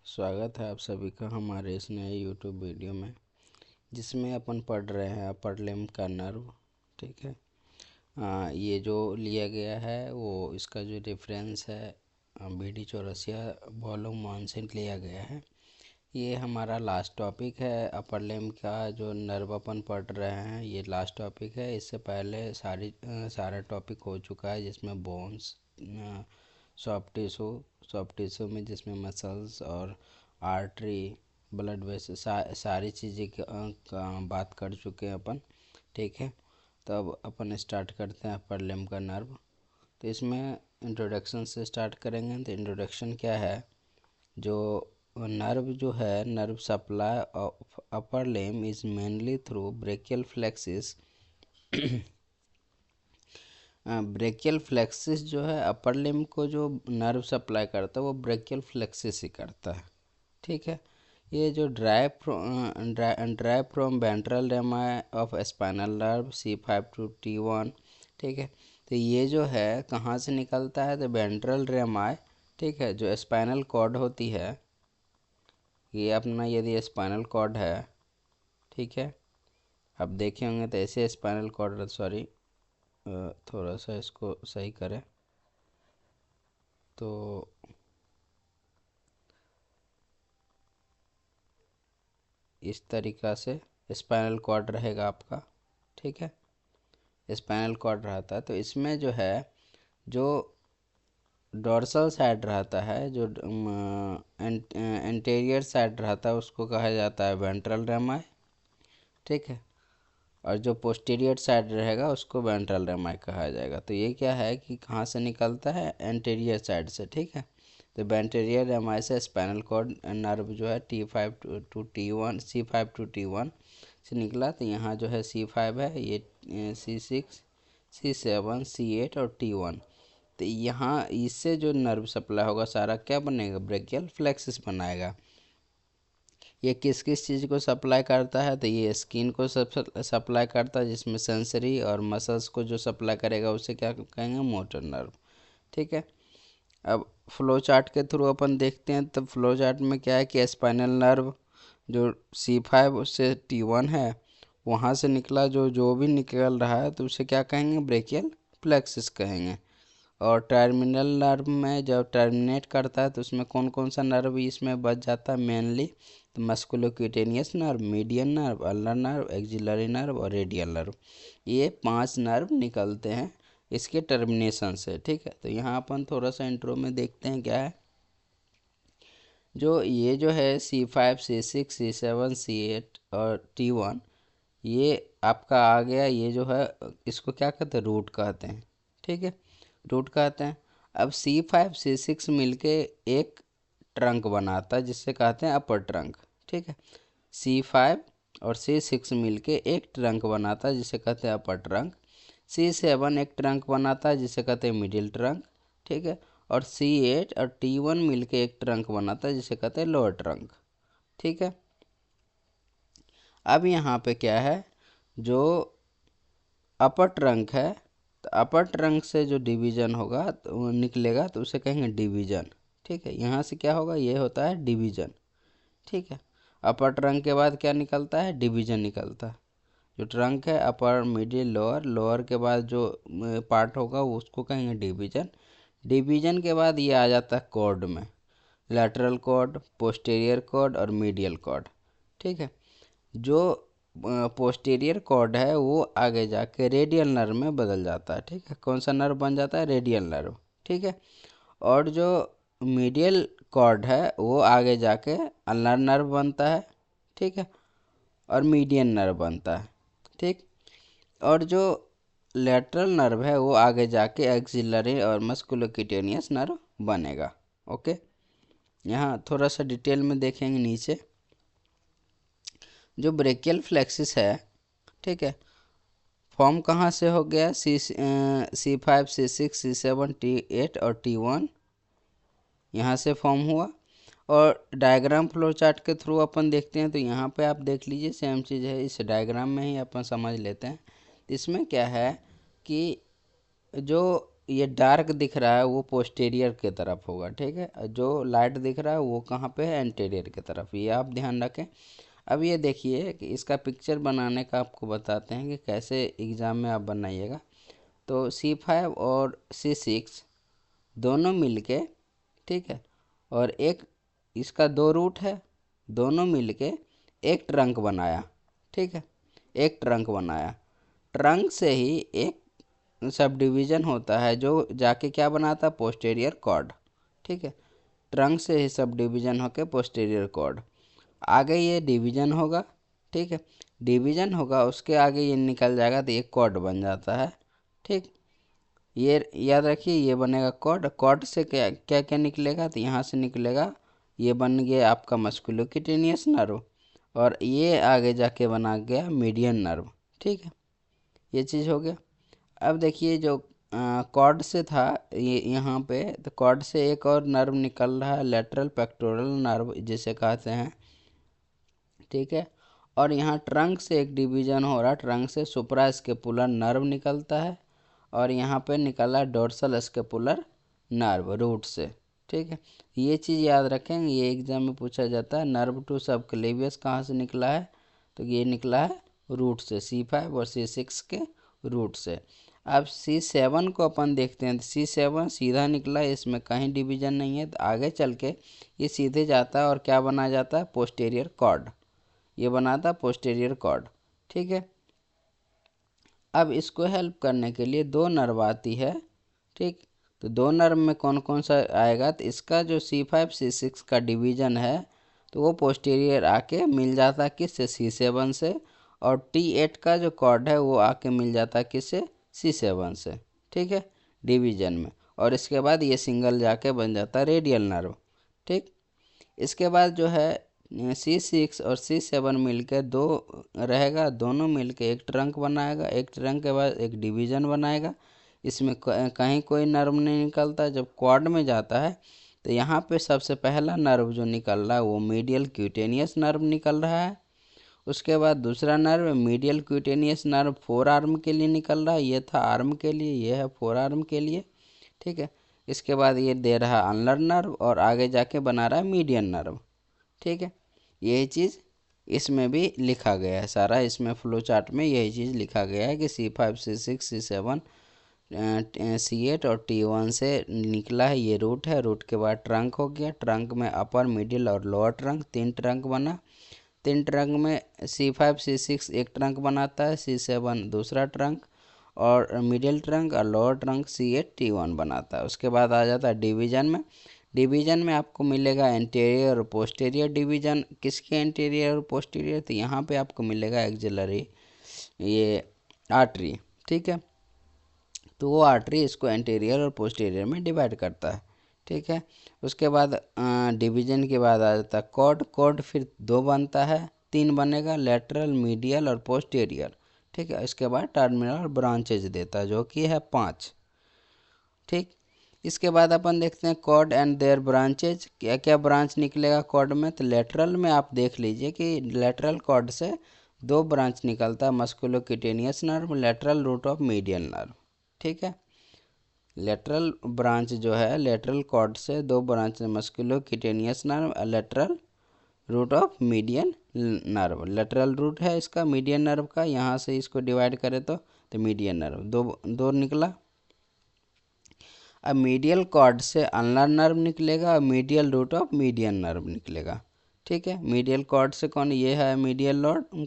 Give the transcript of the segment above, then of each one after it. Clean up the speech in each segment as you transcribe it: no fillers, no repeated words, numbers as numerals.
स्वागत है आप सभी का हमारे इस नए यूट्यूब वीडियो में, जिसमें अपन पढ़ रहे हैं अपर लिम्ब का नर्व। ठीक है। ये जो लिया गया है वो इसका जो रेफरेंस है BD चौरसिया वॉल्यूम 1 से लिया गया है। ये हमारा लास्ट टॉपिक है। अपर लिम्ब का जो नर्व अपन पढ़ रहे हैं ये लास्ट टॉपिक है। इससे पहले सारा टॉपिक हो चुका है, जिसमें बोन्स, सॉफ्ट टिश्यू में जिसमें मसल्स और आर्टरी, ब्लड वेसल, सारी चीज़ें का बात कर चुके हैं अपन। ठीक है। तो अब अपन स्टार्ट करते हैं अपर लिम्ब का नर्व। तो इसमें इंट्रोडक्शन से स्टार्ट करेंगे। तो इंट्रोडक्शन क्या है, जो नर्व जो है, nerve supply of upper limb is mainly through brachial plexus. Brachial plexus जो है अपर लिम्ब को जो नर्व सप्लाई करता है वो ब्रेकियल फ्लेक्सिस ही करता है। ठीक है। ये जो drive from ventral रेमाई of spinal nerve C5 to T1। ठीक है। तो ये जो है कहाँ से निकलता है, तो वेंट्रल रेमाई। ठीक है। जो स्पाइनल कॉर्ड होती है, ये अपना यदि स्पाइनल कॉर्ड है, ठीक है, अब देखे होंगे तो ऐसे स्पाइनल कॉर्ड, सॉरी थोड़ा सा इसको सही करें तो इस तरीक़ा से स्पाइनल कॉर्ड रहेगा आपका। ठीक है। स्पाइनल कॉर्ड रहता है, तो इसमें जो है, जो डोर्सल साइड रहता है, जो एंटीरियर साइड रहता है, उसको कहा जाता है वेंट्रल रेमाई। ठीक है। और जो पोस्टीरियर साइड रहेगा उसको वेंट्रल रेमाई कहा जाएगा। तो ये क्या है कि कहाँ से निकलता है, एंटीरियर साइड से। ठीक है। तो वेंट्रियर रेमाई से स्पाइनल कॉर्ड नर्व जो है C5 to T1 से निकला। तो यहाँ जो है C5 है, ये C6, C7, C8 और T1। तो यहाँ इससे जो नर्व सप्लाई होगा सारा क्या बनेगा, ब्रेकियल फ्लेक्सिस बनाएगा। ये किस किस चीज़ को सप्लाई करता है, तो ये स्किन को सप्लाई करता है, जिसमें सेंसरी, और मसल्स को जो सप्लाई करेगा उसे क्या कहेंगे, मोटर नर्व। ठीक है। अब फ्लो चार्ट के थ्रू अपन देखते हैं। तो फ्लो चार्ट में क्या है कि स्पाइनल नर्व जो C5 से T1 है, वहाँ से निकला जो जो भी निकल रहा है तो उसे क्या कहेंगे, ब्रेकियल प्लेक्सिस कहेंगे। और टर्मिनल नर्व में जब टर्मिनेट करता है तो उसमें कौन कौन सा नर्व इसमें बच जाता है मेनली, तो musculocutaneous nerve, median nerve, ulnar nerve, axillary nerve और रेडियल नर्व। ये 5 नर्व निकलते हैं इसके टर्मिनेशन से। ठीक है। तो यहाँ अपन थोड़ा सा इंट्रो में देखते हैं क्या है। जो ये जो है C5, C6, C7, C8 और T1, ये आपका आ गया। ये जो है इसको क्या कहते हैं, रूट कहते हैं। ठीक है। रूट कहते हैं। अब C5 C6 मिलके एक ट्रंक बनाता है, जिससे कहते हैं अपर ट्रंक। ठीक है। C5 और C6 मिलके एक ट्रंक बनाता है, जिसे कहते हैं अपर ट्रंक। C7 एक ट्रंक बनाता है, जिसे कहते हैं मिडिल ट्रंक। ठीक है। और C8 और T1 मिलके एक ट्रंक बनाता है, जिसे कहते हैं लोअर ट्रंक। ठीक है। अब यहाँ पे क्या है, जो अपर ट्रंक है, तो अपर ट्रंक से जो डिवीज़न होगा तो वो निकलेगा तो उसे कहेंगे डिवीज़न। ठीक है। यहाँ से क्या होगा, ये होता है डिवीज़न। ठीक है। अपर ट्रंक के बाद क्या निकलता है, डिवीज़न निकलता है। जो ट्रंक है, अपर, मिडिल, लोअर, लोअर के बाद जो पार्ट होगा वो उसको कहेंगे डिवीज़न। डिवीज़न के बाद ये आ जाता है कॉर्ड में, लैटरल कॉर्ड, पोस्टीरियर कॉर्ड और मीडियल कॉर्ड। ठीक है। जो पोस्टीरियर कॉर्ड है वो आगे जाके रेडियल नर्व में बदल जाता है। ठीक है। कौन सा नर्व बन जाता है, रेडियल नर्व। ठीक है। और जो मीडियल कॉर्ड है वो आगे जाके अल्नर नर्व बनता है। ठीक है। और मीडियन नर्व बनता है। ठीक। और जो लेटरल नर्व है वो आगे जाके एक्सिलरी और मस्कुलोक्यूटेनियस नर्व बनेगा। ओके। यहाँ थोड़ा सा डिटेल में देखेंगे नीचे। जो ब्रेकियल फ्लेक्सिस है, ठीक है, फॉर्म कहाँ से हो गया, C5 C6 C7 T8 और T1 यहाँ से फॉर्म हुआ। और डायग्राम फ्लो चार्ट के थ्रू अपन देखते हैं। तो यहाँ पे आप देख लीजिए सेम चीज़ है, इस डायग्राम में ही अपन समझ लेते हैं। इसमें क्या है कि जो ये डार्क दिख रहा है वो पोस्टीरियर की तरफ होगा, ठीक है। जो लाइट दिख रहा है वो कहाँ पे है, एंटीरियर की तरफ, ये आप ध्यान रखें। अब ये देखिए कि इसका पिक्चर बनाने का आपको बताते हैं कि कैसे एग्ज़ाम में आप बनाइएगा। तो C5 और C6 दोनों मिलके, ठीक है, और एक इसका दो रूट है, दोनों मिलके एक ट्रंक बनाया, ठीक है, एक ट्रंक बनाया। ट्रंक से ही एक सब डिवीज़न होता है जो जाके क्या बनाता है, पोस्टीरियर कॉर्ड, ठीक है। ट्रंक से ही सब डिवीज़न होके पोस्टीरियर कॉर्ड, आगे ये डिवीज़न होगा, ठीक है, डिवीज़न होगा, उसके आगे ये निकल जाएगा तो एक कॉर्ड बन जाता है, ठीक। ये याद रखिए, ये बनेगा कॉर्ड। कॉर्ड से क्या क्या क्या निकलेगा, तो यहाँ से निकलेगा, ये बन गया आपका मस्कुलोक्यूटेनियस नर्व, और ये आगे जाके बना गया मीडियन नर्व, ठीक है, ये चीज़ हो गया। अब देखिए जो कॉर्ड से था ये यहाँ पे, तो कॉर्ड से एक और नर्व निकल रहा है, लेटरल पेक्टोरल नर्व जिसे कहते हैं, ठीक है। और यहाँ ट्रंक से एक डिवीज़न हो रहा है, ट्रंक से सुप्रा स्केपुलर नर्व निकलता है, और यहाँ पे निकला डोर्सल स्केपुलर नर्व रूट से, ठीक है। ये चीज़ याद रखेंगे, ये एग्जाम में पूछा जाता है। नर्व टू सबक्लेवियस कहाँ से निकला है, तो ये निकला है रूट से, C5 और C6 के रूट से। अब C7 को अपन देखते हैं, तो C7 सीधा निकला है, इसमें कहीं डिवीज़न नहीं है, तो आगे चल के ये सीधे जाता है और क्या बना जाता है, पोस्टीरियर कॉर्ड, ये बनाता है पोस्टीरियर कॉर्ड, ठीक है। अब इसको हेल्प करने के लिए दो नर्व आती है, ठीक। तो दो नर्व में कौन कौन सा आएगा, तो इसका जो C5 C6 का डिवीज़न है तो वो पोस्टीरियर आके मिल जाता है किससे, C7 से, और T8 का जो कॉर्ड है वो आके मिल जाता है किससे, C7 से, ठीक है, डिवीज़न में। और इसके बाद ये सिंगल जाके बन जाता है रेडियल नर्व, ठीक। इसके बाद जो है C6 और C7 मिलकर दो रहेगा, दोनों मिलकर एक ट्रंक बनाएगा, एक ट्रंक के बाद एक डिवीज़न बनाएगा। इसमें कहीं कोई नर्व नहीं निकलता। जब क्वाड में जाता है तो यहाँ पे सबसे पहला नर्व जो निकल रहा है वो मीडियल क्यूटेनियस नर्व निकल रहा है। उसके बाद दूसरा nerve medial cutaneous nerve four arm के लिए निकल रहा है, ये था आर्म के लिए, ये है फोर आर्म के लिए, ठीक है। इसके बाद ये दे रहा है अनलर नर्व, और आगे जाके बना रहा है मीडियन नर्व, ठीक है। यही चीज़ इसमें भी लिखा गया है सारा, इसमें फ्लो चार्ट में यही चीज़ लिखा गया है कि C5 C6 C7 C8 और T1 से निकला है, ये रूट है। रूट के बाद ट्रंक हो गया, ट्रंक में अपर मिडिल और लोअर ट्रंक, तीन ट्रंक बना। तीन ट्रंक में C5 C6 एक ट्रंक बनाता है, C7 दूसरा ट्रंक, और मिडिल ट्रंक और लोअर ट्रंक C8 T1 बनाता है। उसके बाद आ जाता है डिवीज़न में। डिवीज़न में आपको मिलेगा एंटीरियर और पोस्टीरियर डिवीज़न। किसके एंटीरियर और पोस्टीरियर, तो यहाँ पे आपको मिलेगा एक्सिलरी ये आर्टरी, ठीक है। तो वो आर्टरी इसको एंटीरियर और पोस्टीरियर में डिवाइड करता है, ठीक है। उसके बाद डिवीज़न के बाद आ जाता है कॉर्ड। कॉर्ड फिर दो बनता है, तीन बनेगा, लेटरल मीडियल और पोस्टीरियर, ठीक है। इसके बाद टर्मिनल ब्रांचेज देता है जो कि है 5, ठीक। इसके बाद अपन देखते हैं कॉर्ड एंड देयर ब्रांचेज, क्या क्या ब्रांच निकलेगा कॉर्ड में। तो लेटरल में आप देख लीजिए कि लेटरल कॉर्ड से दो ब्रांच निकलता है, musculocutaneous nerve, lateral root of medial nerve, ठीक है। लेटरल ब्रांच जो है लेटरल कॉर्ड से दो branch, musculocutaneous nerve, lateral root of median nerve. Lateral root है इसका मीडियन नर्व का, यहाँ से इसको डिवाइड करें तो मीडियन नर्व दो दो निकला। अब मीडियल कॉर्ड से अनलर नर्व निकलेगा और medial root of median nerve निकलेगा, ठीक है। मीडियल कॉर्ड से कौन, ये है मीडियल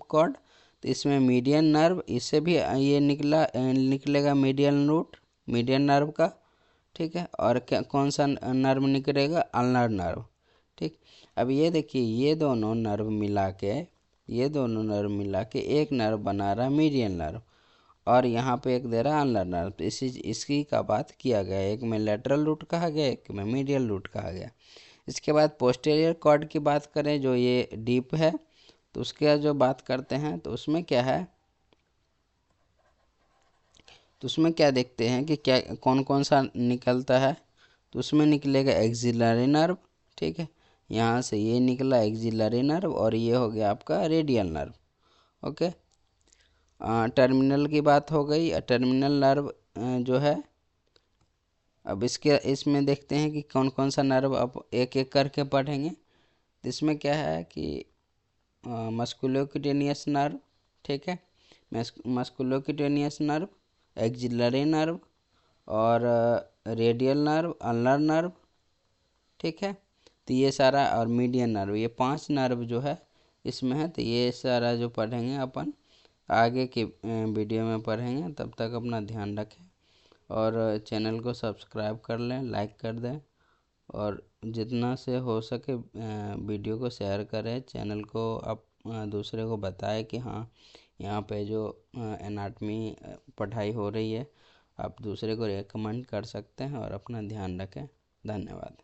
कॉर्ड, तो इसमें मीडियन नर्व, इससे भी ये निकलेगा मीडियल रूट मीडियन नर्व का, ठीक है। और क्या कौन सा नर्व निकलेगा, अनलर नर्व, ठीक। अब ये देखिए ये दोनों नर्व मिला के, ये दोनों नर्व मिला के एक नर्व बना रहा है मीडियन नर्व, और यहाँ पे एक दे रहा है अनलर नर्व। तो इसकी का बात किया गया, एक में लेटरल रूट कहा गया, एक में मीडियल रूट कहा गया। इसके बाद पोस्टीरियर कॉर्ड की बात करें जो ये डीप है, तो उसके जो बात करते हैं तो उसमें क्या है, तो उसमें क्या देखते हैं कि क्या कौन कौन सा निकलता है। तो उसमें निकलेगा एक्सिलरी नर्व, ठीक है। यहाँ से ये निकला एक्सिलरी नर्व, और ये हो गया आपका रेडियल नर्व, ओके। टर्मिनल की बात हो गई। टर्मिनल नर्व जो है अब इसमें देखते हैं कि कौन कौन सा नर्व अब एक एक करके पढ़ेंगे। तो इसमें क्या है कि मस्कुलोक्यूटेनियस नर्व, ठीक है, मस्कुलोक्यूटेनियस नर्व, एक्सिलरी नर्व और रेडियल नर्व, अल्नर नर्व, ठीक है। तो ये सारा और मीडियन नर्व, ये 5 नर्व जो है इसमें है। तो ये सारा जो पढ़ेंगे अपन आगे के वीडियो में पढ़ेंगे। तब तक अपना ध्यान रखें और चैनल को सब्सक्राइब कर लें, लाइक कर दें और जितना से हो सके वीडियो को शेयर करें। चैनल को आप दूसरे को बताएं कि हाँ यहाँ पे जो एनाटमी पढ़ाई हो रही है, आप दूसरे को रेकमेंड कर सकते हैं और अपना ध्यान रखें। धन्यवाद।